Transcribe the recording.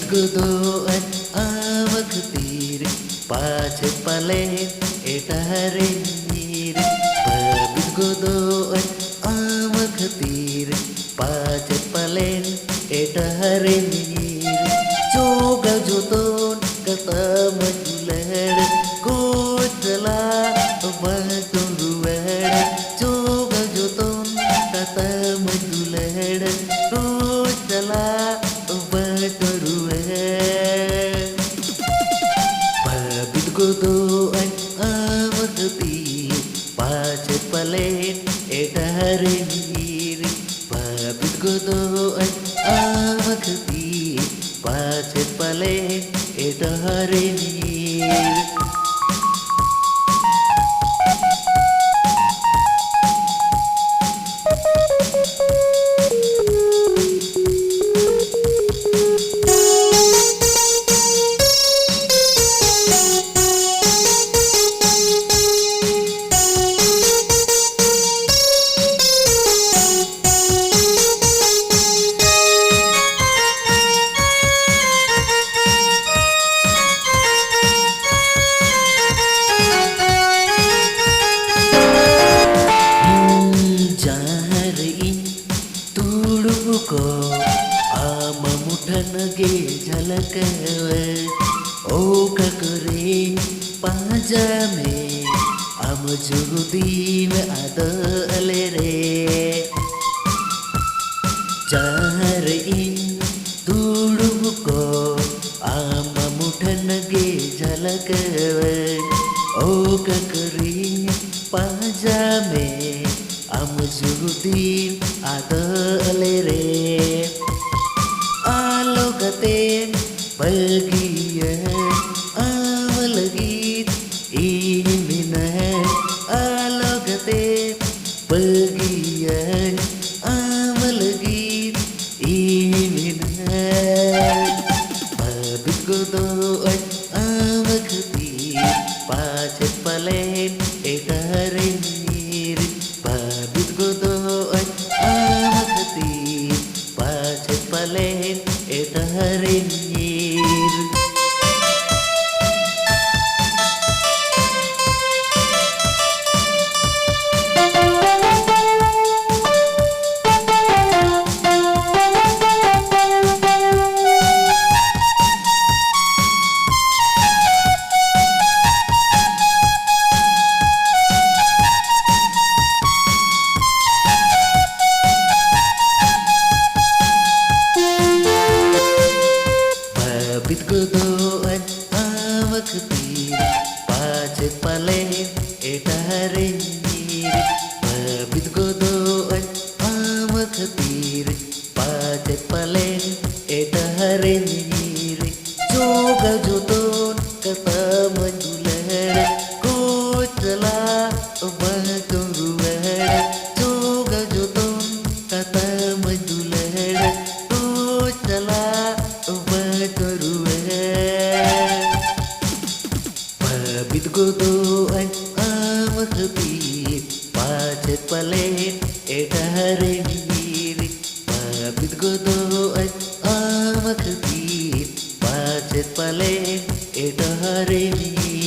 godoan awak ketir pace palen etaharin mir babit godoan awak ketir pace palen etaharin mir coba joton kata majular kotala batunduar coba joton kata majular kotala babit godoan awak ketir pace palen etaharin mir babit godoan awak ketir pace palen etaharin mir को आम मुठन गे झलकव ओ ककरे पाजा में आम जुगदीन आदले रे चार इन तुड़ु को आम मुठन गे झलकव ओ ककरे पाजा में आम जुगदीन आदले रे आलो गतेन bagian awal git ini minat alo gate bagian awal git ini minat babit godoan awak ketir pace palen etaharin mir babit godoan awak ketir pace palen etaharin mir babit godoan awak ketir pace palen etaharin mir babit godoan awak ketir pace palen etaharin mir coba joton kata menjular kotala batunduar coba joton kata menjular kotala babit godoan awak ketir pace palen etaharin mir babit godoan awak ketir pace palen etaharin mir